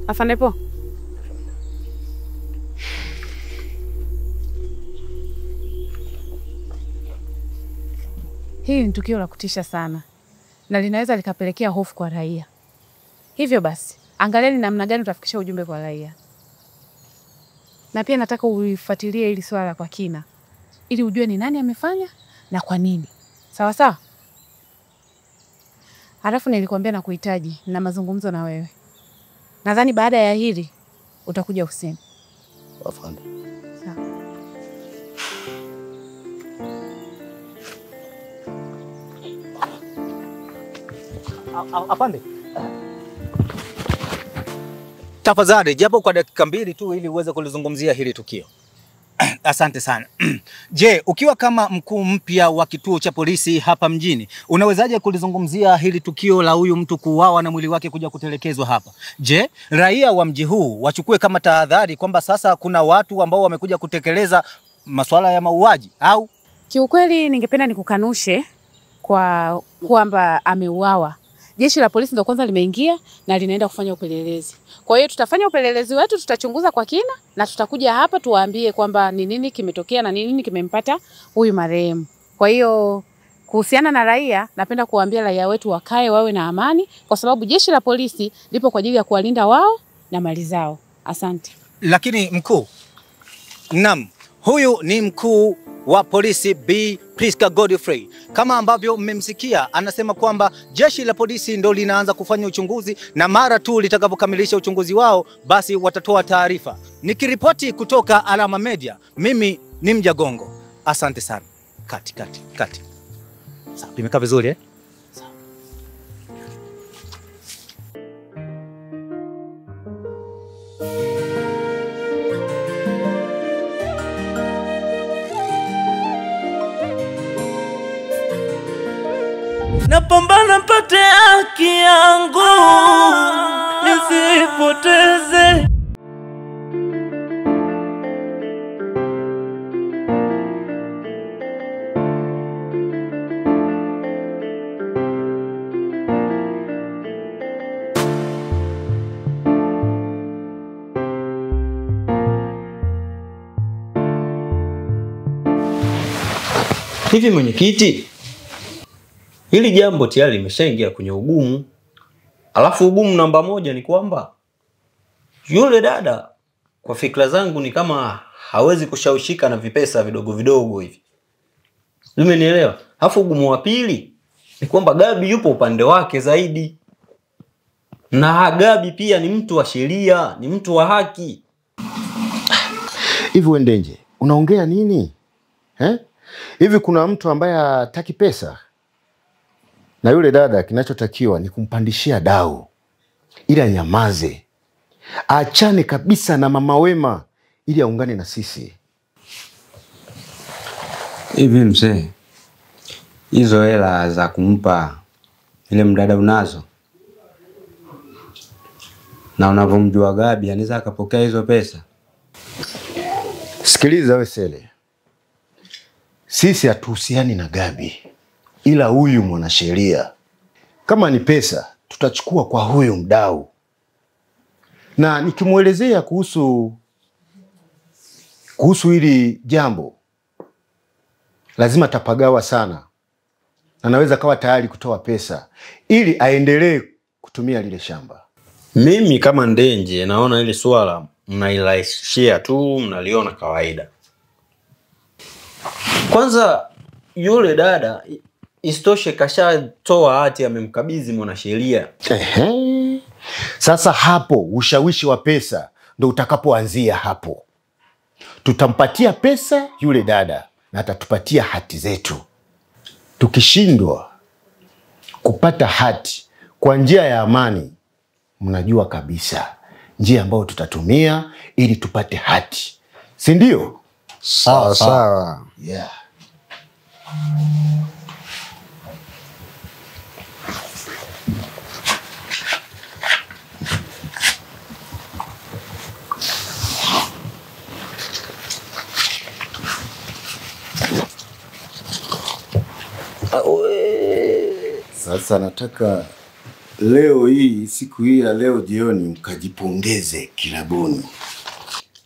Afande Po. Hii ni tukio la kutisha sana na linaweza likapelekea hofu kwa raia. Hivyo basi, angalieni namna gani utafikisha ujumbe kwa raia. Na pia nataka uifuatilie hili swala kwa kina ili ujue ni nani amefanya na kwa nini. Sawa sawa? Halafu nilikwambia na kuhitaji na mazungumzo na wewe. Nadhani baada ya hili utakuja ofisini. Afande. Sawa. Afande. Tafadhali japo kwa dakika 2 tu ili uweze kulizungumzia hili tukio. Asante sana. Je, ukiwa kama mkuu mpya wa kituo cha polisi hapa mjini, unawezaje kulizungumzia hili tukio la huyu mtu kuuawa na mwili wake kuja kutelekezwa hapa? Je, raia wa mji huu wachukue kama tahadhari kwamba sasa kuna watu ambao wamekuja kutekeleza masuala ya mauaji au? Kiukweli ningependa nikukanushe kwamba ameuawa. Jeshi la polisi ndio kwanza limeingia na linaenda kufanya upelelezi. Kwa hiyo tutafanya upelelezi wetu, tutachunguza kwa kina na tutakuja hapa tuwaambie kwamba ni nini kimetokea na nini kimempata huyu marehemu. Kwa hiyo kuhusiana na raia, napenda kuwaambia raia wetu wakae wawe na amani kwa sababu jeshi la polisi lipo kwa ajili ya kuwalinda wao na mali zao. Asante. Lakini mkuu, naam, huyu ni mkuu wa polisi B. Priska Godfrey. Kama ambavyo mmemsikia, anasema kwamba jeshi la polisi ndo linaanza kufanya uchunguzi na mara tu litakapokamilisha uchunguzi wao basi watatoa taarifa. Nikiripoti kutoka Alama Media, mimi ni Mjagongo. Asante sana. Kati. Sawa, imekaa vizuri eh? Sawa. Napambana mpate haki yangu nisipoteze. Hivi mwenyekiti, hili jambo tayari limeshaingia kwenye ugumu. Alafu ugumu namba 1 ni kwamba yule dada kwa fikra zangu ni kama hawezi kushawishika na vipesa vidogo vidogo hivi. Umenielewa? Alafu ugumu wa pili ni kwamba Gabi yupo upande wake zaidi. Na Gabi pia ni mtu wa sheria, ni mtu wa haki. Hivi Wendenje, unaongea nini? Hivi kuna mtu ambaye hataki pesa? Na yule dada kinachotakiwa ni kumpandishia dau ili anyamaze. Aachane kabisa na mama Wema ili aungane na sisi. Hivi mzee, hizo hela za kumpa ile mdada unazo? Na unavomjua Gabi anaweza akapokea hizo pesa? Sikiliza wewe Sele. Sisi hatuhusiani na Gabi, ila huyu mwanasheria. Kama ni pesa, tutachukua kwa huyu mdau. Na nikimuelezea kuhusu hili jambo, lazima tapagawa sana. Na naweza kawa tayari kutoa pesa ili aendelee kutumia lile shamba. Mimi kama Ndenje naona ile swala mnailashia tu, mnaliona kawaida. Kwanza yule dada istoshe kashatoa hati amemkabidhi mwanasheria. Sasa hapo ushawishi wa pesa ndo utakapoanzia hapo. Tutampatia pesa yule dada na atatupatia hati zetu. Tukishindwa kupata hati kwa njia ya amani, mnajua kabisa njia ambayo tutatumia ili tupate hati. Si ndio? Sawa. Yeah. Sasa nataka leo hii, siku hii ya leo jioni, mkajipongeze kilabuni.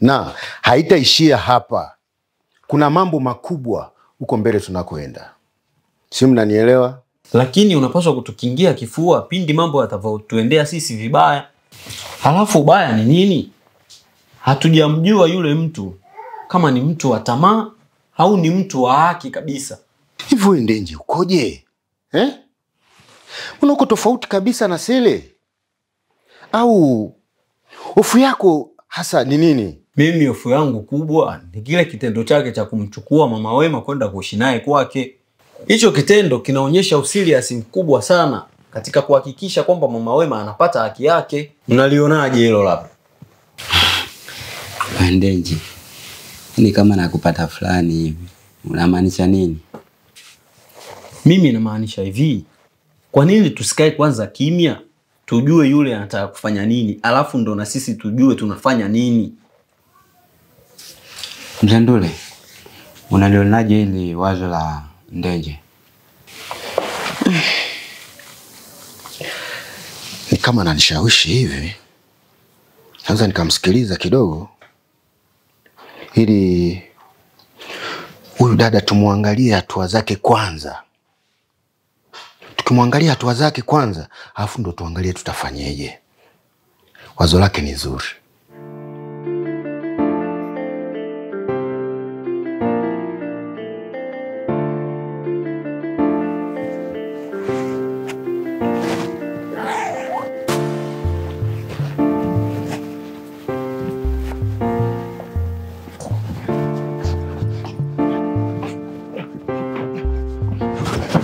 Na haitaishia hapa. Kuna mambo makubwa huko mbele tunakoenda. Si mnanielewa? Lakini unapaswa kutukingia kifua pindi mambo yatavyotuendea sisi vibaya. Halafu ubaya ni nini? Hatujamjua yule mtu kama ni mtu wa tamaa au ni mtu wa haki kabisa. Hivyo Ndenje ukoje? Uko tofauti kabisa na Sele. Au hofu yako hasa ni nini? Mimi hofu yangu kubwa ni kile kitendo chake cha kumchukua Mama Wema kwenda kuishi naye kwake. Hicho kitendo kinaonyesha usiriasi mkubwa sana katika kuhakikisha kwamba Mama Wema anapata haki yake. Mnalionaje hilo labda? Ndenje, ni kama nakupata fulani hivi. Unamaanisha nini? Mimi namaanisha hivi. Kwa nini tusikae kwanza kimya? Tujue yule anataka kufanya nini, alafu ndo na sisi tujue tunafanya nini. Mzandule, unalionaje hili wazo la Ndenje? Ni kama ananishawishi hivi. Sasa nikamsikiliza kidogo. Ili huyu dada tumuangalie hatua zake kwanza. Tukimwangalia hatua zake kwanza, alafu ndo tuangalie tutafanyeje. Wazo lake ni zuri.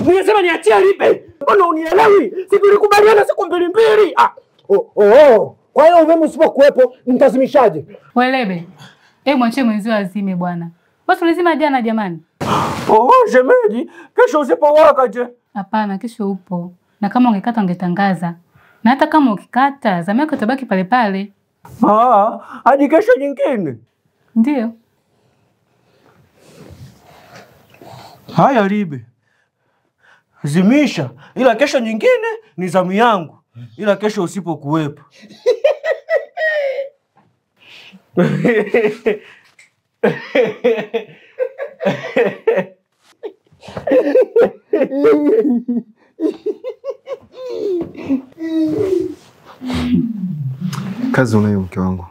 Unasema niachie Libe. Mbona unielewi? Si tulikubaliana siku mbili. Kwa hiyo umeme usipokuwepo nitazimishaje? Welebe. Mwachie mwenzio azime bwana. Basi ulizima jana jamani. Shemeji, kesho usipowaka je? Hapana, kesho upo. Na kama ungekata ungetangaza. Na hata kama ukikata, zamu yako itabaki pale pale. Hadi kesho nyingine. Ndio. Haya Libe. Zimisha, ila kesho nyingine ni zamu yangu. Ila kesho usipokuwepo. Kazi unayo mke wangu.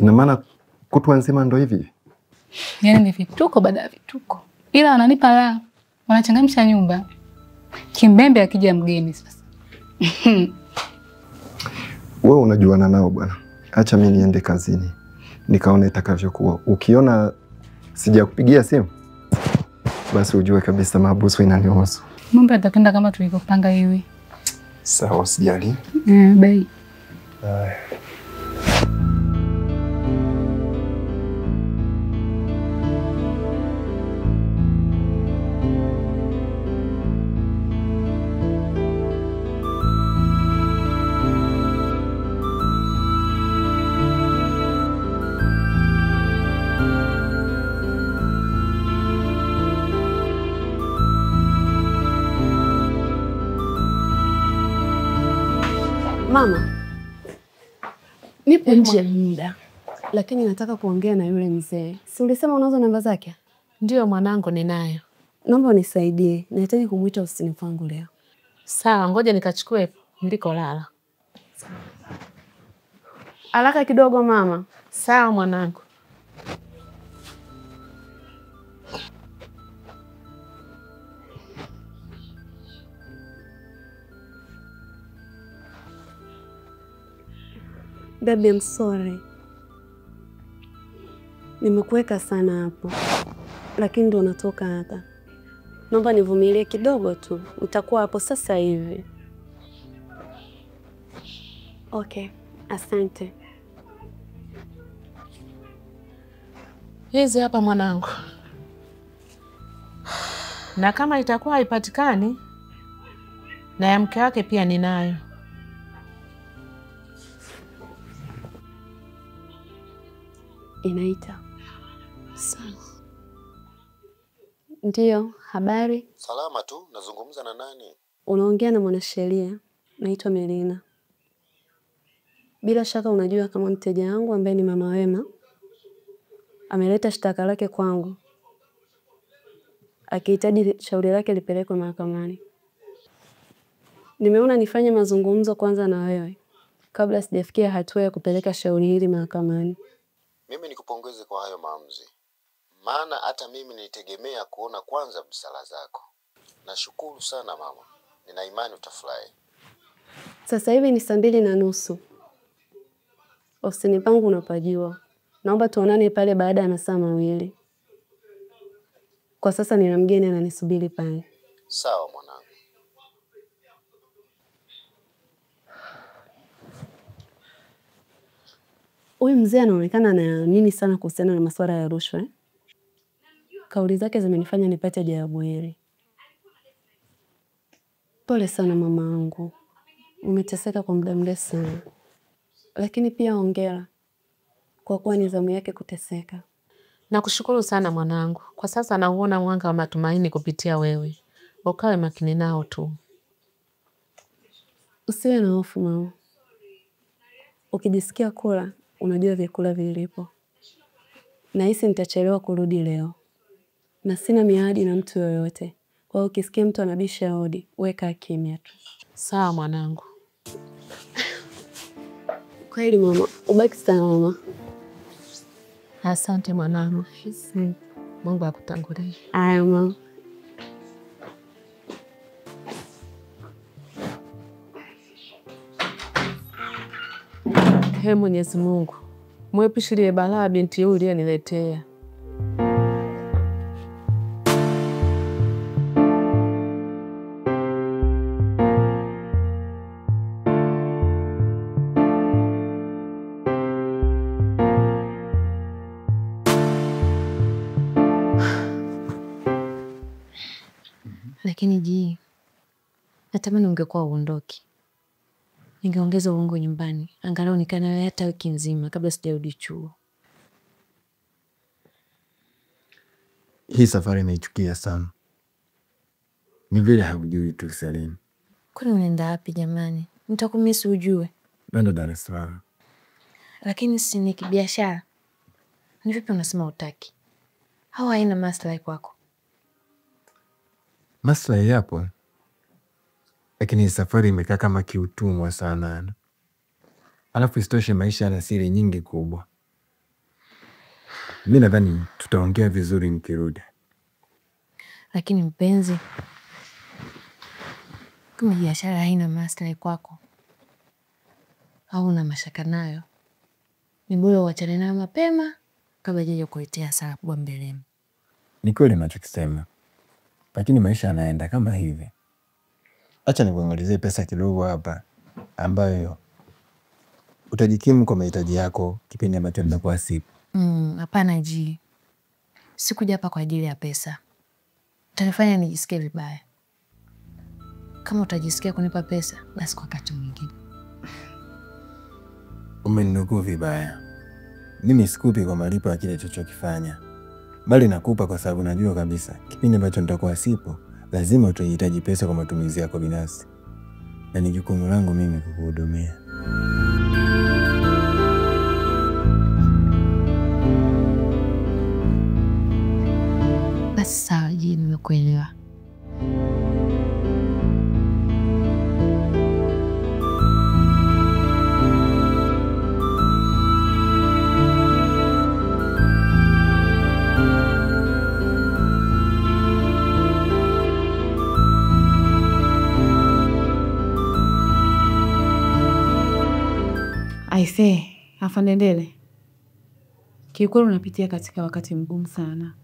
Ina maana kutwa nzima ndo hivi? Yaani ni vituko baada ya vituko. Ila wananipa raha. Wanachangamsha nyumba. Kimbembe akija mgeni sasa. Wewe unajuana nao bwana. Acha mimi niende kazini. Nikaona itakavyokuwa. Ukiona sijakupigia simu, basi ujue kabisa mahabusu inanihusu. Mambo yatakwenda kama tulivyopanga hivi. Sawa, sijali. Bye. Mama, nipo nje muda, lakini nataka kuongea na yule mzee. Si ulisema unazo namba zake? Ndio mwanangu, ninayo. Naomba unisaidie, nahitaji kumuita ofisini kwangu leo. Sawa, ngoja nikachukue nilikolala. Haraka kidogo mama. Sawa mwanangu. Baby, I'm sorry. Nimekuweka sana hapo. Lakini ndo natoka hapa. Naomba nivumilie kidogo tu. Utakuwa hapo sasa hivi. Okay, asante. Hizi hapa mwanangu. Na kama itakuwa haipatikani, na ya mke wake pia ninayo. Inaita. Sawa. Ndio, habari? Salama tu, nazungumza na nani? Unaongea na mwanasheria. Naitwa Melina. Bila shaka unajua kama mteja wangu ambaye ni Mama Wema ameleta shtaka lake kwangu akihitaji shauri lake lipelekwe mahakamani. Nimeona nifanye mazungumzo kwanza na wewe kabla sijafikia hatua ya kupeleka shauri hili mahakamani. Mimi nikupongeze kwa hayo maamuzi, maana hata mimi nilitegemea kuona kwanza busara zako. Nashukuru sana mama, nina imani utafurahi. Sasa hivi ni 2:30. Ofisini pangu unapajua. Naomba tuonane pale baada ya masaa 2. Kwa sasa nina mgeni ananisubiri pale. Sawa mwanangu. Huyu mzee anaonekana anaamini sana kuhusiana na masuala ya rushwa. Kauli zake zimenifanya nipate jawabu hili. Pole sana mama wangu. Umeteseka kwa muda mrefu sana. Lakini pia hongera kwa kuwa ni zamu yake kuteseka. Nakushukuru sana mwanangu. Kwa sasa nauona mwanga wa matumaini kupitia wewe. Ukawe makini nao tu. Usiwe na hofu mama. Ukijisikia kula, unajua vyakula vilipo. Nahisi nitachelewa kurudi leo. Na sina miadi na mtu yoyote. Kwa hiyo ukisikia mtu anabisha hodi, weka kimya tu. Sawa mwanangu. Kweli mama, ubaki sana mama. Asante mwanangu. Mungu akutangulie. Aya mama. He Mwenyezi Mungu, mwepushilie balaa binti yule uliyeniletea. Lakini natamani ungekuwa uondoki. Ningeongeza uongo nyumbani, angalau nikaa nawe hata wiki nzima kabla sijarudi chuo. Hii safari naichukia sana. Ni vile haujui tu Salim. Kwani unaenda wapi jamani? Nitakumisi ujue. Naenda Dar es Salaam. Lakini si ni kibiashara. Ni vipi unasema utaki? Au haina maslahi kwako? Maslahi yapo. Lakini safari imekaa kama kiutumwa sana. Alafu isitoshe maisha yana siri nyingi kubwa. Mimi nadhani tutaongea vizuri nikirudi. Lakini mpenzi, kama biashara haina maslahi kwako au una mashaka nayo, ni bora uachane nayo mapema kabla hajaja kukuletea hasara kubwa mbeleni. Ni kweli unachokisema. Lakini maisha yanaenda kama hivi. Acha nikuangalizie pesa kidogo hapa ambayo utajikimu kwa mahitaji yako kipindi ambacho nitakuwa sipo. Hapana sikuja hapa kwa ajili ya pesa. Utanifanya nijisikie vibaya. Kama utajisikia kunipa pesa, basi kwa wakati mwingine. Umeninukuu vibaya. Mimi sikupi kwa malipo ya kile chochokifanya. Bali nakupa kwa sababu najua kabisa kipindi ambacho nitakuwa sipo, lazima utahitaji pesa kwa matumizi yako binafsi. Na ni jukumu langu mimi kukuhudumia. Basi sawa, nimekuelewa. Aisee, afande Ndele. Kiukweli unapitia katika wakati mgumu sana.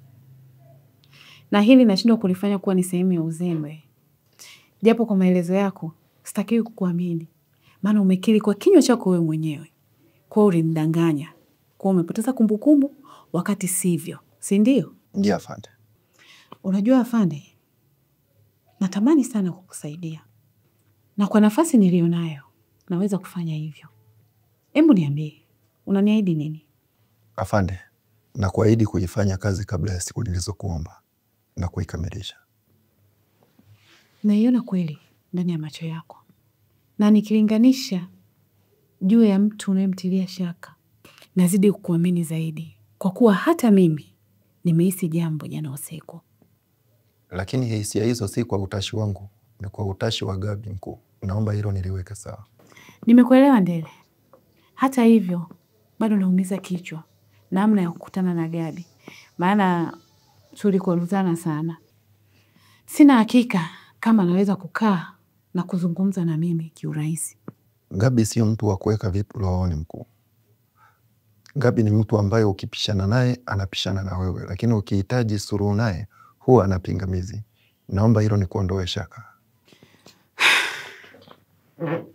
Na hili nashindwa kulifanya kuwa ni sehemu ya uzembe. Japo kwa maelezo yako, sitakiwi kukuamini. Maana umekiri kwa kinywa chako wewe mwenyewe. Kwa ulinidanganya. Kwa umepoteza kumbukumbu wakati sivyo. Si ndio? Ndio afande. Unajua afande, natamani sana kukusaidia. Na kwa nafasi nilionayo, naweza kufanya hivyo. Hebu niambie, unaniahidi nini? Afande, na kuahidi kuifanya kazi kabla ya siku nilizokuomba na kuikamilisha. Naiona kweli ndani ya macho yako. na nikilinganisha juu ya mtu unayemtilia shaka, nazidi kukuamini zaidi, kwa kuwa hata mimi nimehisi jambo jana usiku. Lakini hisia hizo si kwa utashi wangu, ni kwa utashi wa Gabi mkuu. Naomba hilo niliweke sawa. Nimekuelewa Ndele. Hata hivyo bado naumiza kichwa namna ya kukutana na Gabi, maana tulikoruzana sana. Sina hakika kama naweza kukaa na kuzungumza na mimi kiurahisi. Gabi sio mtu wa kuweka vitu rohoni mkuu. Gabi ni mtu ambaye ukipishana naye anapishana na wewe, lakini ukihitaji suluhu naye huwa anapingamizi. Naomba hilo ni kuondoe shaka.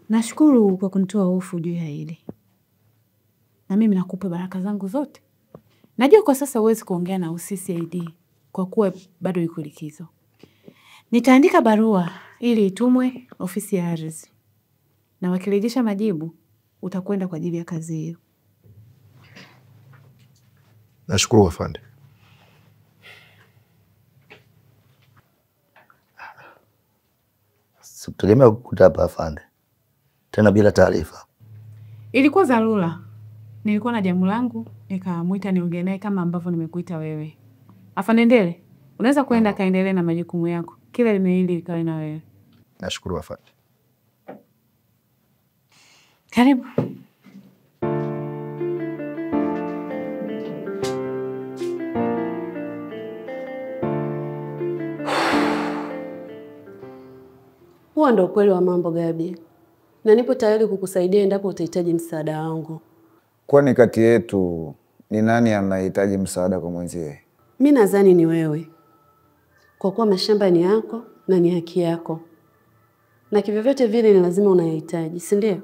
Nashukuru kwa kunitoa hofu juu ya hili. Na mimi nakupa baraka zangu zote. Najua kwa sasa huwezi kuongea na UCCID kwa kuwa bado yuko likizo. Nitaandika barua ili itumwe ofisi ya ardhi. Na wakirejesha majibu, utakwenda kwa ajili ya kazi hiyo. Nashukuru afande. Sikutegemea kukuta hapa afande. Tena bila taarifa. Ilikuwa dharura. Nilikuwa na jambo langu, nikamuita niongee naye kama ambavyo nimekuita wewe. Afande Ndele, unaweza kwenda kaendelee na majukumu yako. Kila limeili likawe na wewe. Nashukuru afande. Karibu. Huo ndio ukweli wa mambo Gabi. Na nipo tayari kukusaidia endapo utahitaji msaada wangu. Kwani kati yetu ni nani anahitaji msaada kwa mwenzie? Mimi nadhani ni wewe. Kwa kuwa mashamba ni yako na ni haki yako. Na kivyovyote vile ni lazima unayahitaji, si ndio?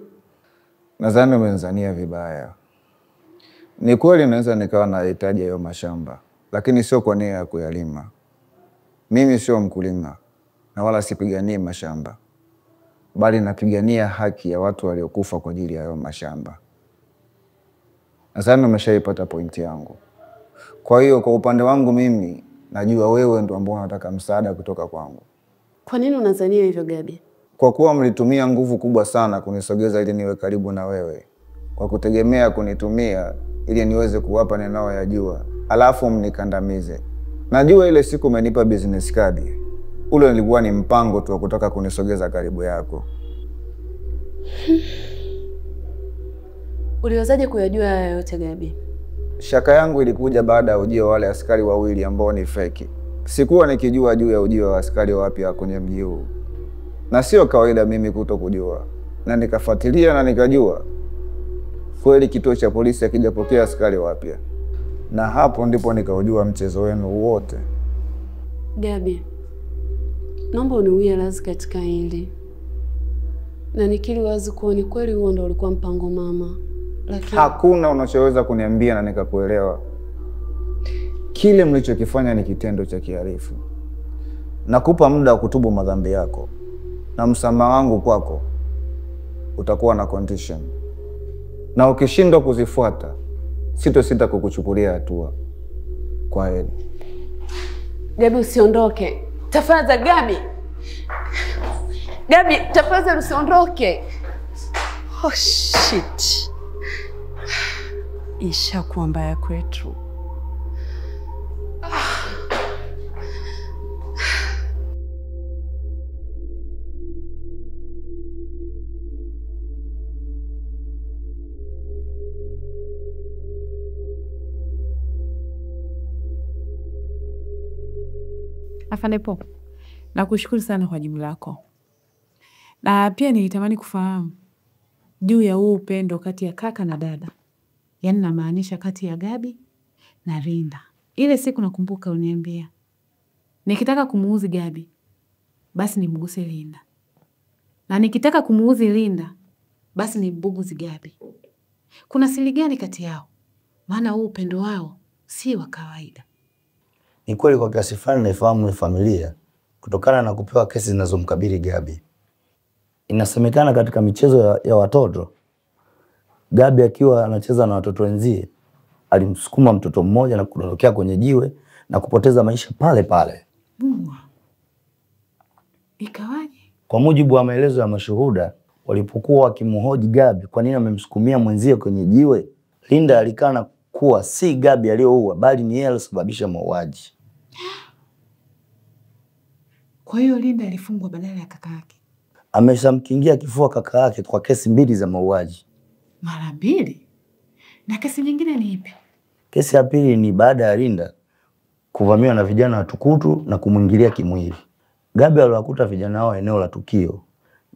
Nadhani umenzania vibaya. Ni kweli naweza nikawa nahitaji hayo mashamba, lakini sio kwa nia ya kuyalima. Mimi sio mkulima na wala sipiganii mashamba, bali napigania haki ya watu waliokufa kwa ajili ya hayo mashamba. Nadhani umeshaipata pointi yangu. Kwa hiyo kwa upande wangu mimi najua wewe ndio ambao unataka msaada kutoka kwangu. Kwa nini unadhania hivyo Gabi? Kwa kuwa mlitumia nguvu kubwa sana kunisogeza ili niwe karibu na wewe. Kwa kutegemea kunitumia ili niweze kuwapa ninayoyajua, alafu mnikandamize. Najua ile siku umenipa business card. Ule nilikuwa ni mpango tu wa kutaka kunisogeza karibu yako. Uliwezaje kuyajua haya yote Gabi? Shaka yangu ilikuja baada ya ujio wale askari wawili ambao ni feki. Sikuwa nikijua juu ya ujio wa askari wapya kwenye mji huu. Na sio kawaida mimi kutokujua. Na nikafuatilia na nikajua kweli kituo cha polisi hakijapokea askari wapya. Na hapo ndipo nikaujua mchezo wenu wote. Gabi, naomba uniwie radhi katika hili. Na nikiri wazi kuwa ni kweli huo ndio ulikuwa mpango mama. Lakini hakuna unachoweza kuniambia na nikakuelewa. Kile mlichokifanya ni kitendo cha kihalifu. Nakupa muda wa kutubu madhambi yako. Na msamaha wangu kwako utakuwa na condition. Na ukishindwa kuzifuata, sitosita kukuchukulia hatua. Kwa heri. Gabi, usiondoke. Tafadhali Gabi. Gabi, tafadhali usiondoke. Oh shit. Ishakuwa mbaya kwetu. Afande Po, nakushukuru sana kwa jibu lako. Na pia nilitamani kufahamu juu ya huu upendo kati ya kaka na dada. Yaani namaanisha kati ya Gabi na Rinda. Ile siku nakumbuka uniambia, nikitaka kumuuzi Gabi, basi nimguse Rinda. Na nikitaka kumuuzi Rinda, basi nimbuguzi Gabi. Kuna siri gani kati yao? Maana huu upendo wao si wa kawaida. Ni kweli kwa kiasi fulani naifahamu familia kutokana na kupewa kesi zinazomkabili Gabi. Inasemekana katika michezo ya watoto, Gabi akiwa anacheza na watoto wenzie, alimsukuma mtoto mmoja na kudondokea kwenye jiwe na kupoteza maisha pale pale. Mungu. Ikawaje? Kwa mujibu wa maelezo ya mashuhuda, walipokuwa wakimhoji Gabi kwa nini amemsukumia mwenzie kwenye jiwe, Linda alikana kuwa si Gabi aliyoua bali ni yeye aliyesababisha mauaji. Kwa hiyo Linda alifungwa badala ya kaka yake. Ameshamkingia kifua kaka yake kwa kesi 2 za mauaji. Mara 2? Na kesi nyingine ni ipi? Kesi ya pili ni baada ya Linda kuvamiwa na vijana watukutu na kumwingilia kimwili. Gabi aliwakuta vijana hao eneo la tukio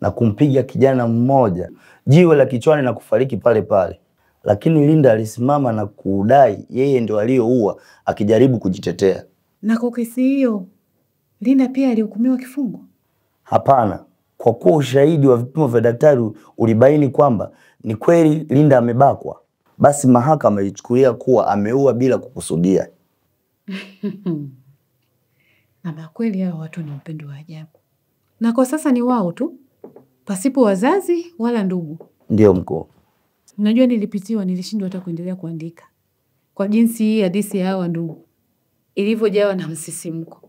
na kumpiga kijana mmoja jiwe la kichwani na kufariki pale pale. Lakini Linda alisimama na kudai yeye ndio aliyeua akijaribu kujitetea. Na kwa kesi hiyo Linda pia alihukumiwa kifungo? Hapana, kwa kuwa ushahidi wa vipimo vya daktari ulibaini kwamba ni kweli Linda amebakwa, basi mahakama ilichukulia kuwa ameua bila kukusudia. Na kweli hao watu ni upendo wa ajabu. Na kwa sasa ni wao tu, pasipo wazazi wala ndugu. Ndio mkuu. Unajua nilipitiwa, nilishindwa hata kuendelea kuandika. Kwa jinsi hii hadithi ya hawa ndugu ilivyojawa na msisimko.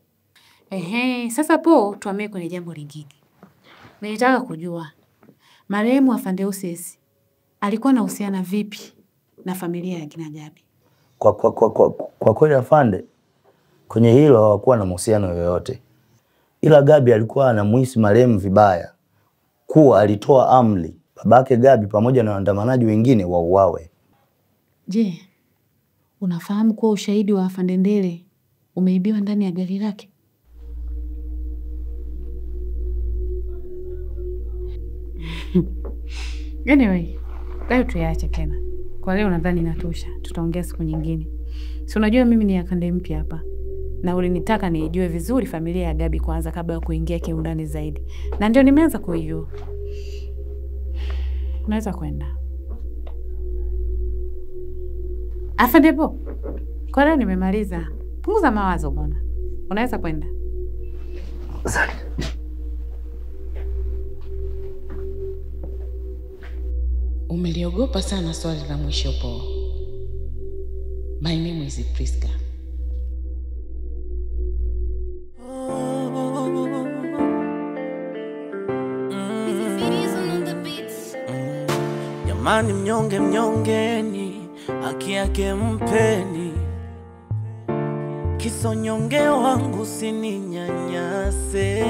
Sasa po tuamie kwenye jambo lingine. Nilitaka kujua marehemu Afande Usesi alikuwa anahusiana vipi na familia ya kina Gabi? Kwa kweli Afande, kwenye hilo hawakuwa na mahusiano yoyote. Ila Gabi alikuwa anamuhisi marehemu vibaya, kuwa alitoa amri babake Gabi pamoja na waandamanaji wengine wauawe. Je, unafahamu kuwa ushahidi wa Afande Ndele umeibiwa ndani ya gari lake? Anyway, leo tuyaache tena. Kwa leo nadhani inatosha. Tutaongea siku nyingine. Si unajua mimi ni Akande mpya hapa. Na ulinitaka nijue vizuri familia ya Gabi kwanza kabla ya kuingia kiundani zaidi. Na ndio nimeanza kuijua. Unaweza kwenda. Afande po. Kwa leo nimemaliza. Punguza mawazo bwana. Unaweza kwenda. Umeliogopa sana swali la mwisho po. My name is Priska. Jamani mnyonge mnyongeni, haki yake mpeni. Kisonyonge wangu sininyanyase.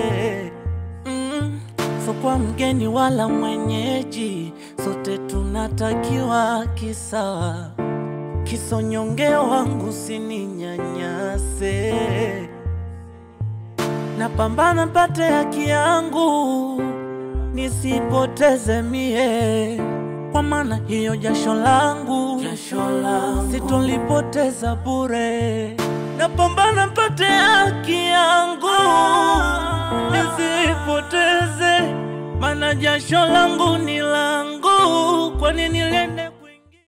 So kwa mgeni wala mwenyeji, sote tunatakiwa kisawa. Kisonyonge wangu sininyanyase. Napambana pate haki yangu, nisipoteze mie. Kwa maana hiyo jasho langu situlipoteza bure. Napambana pate haki yangu, nisipoteze. Maana jasho langu ni langu, kwa nini lende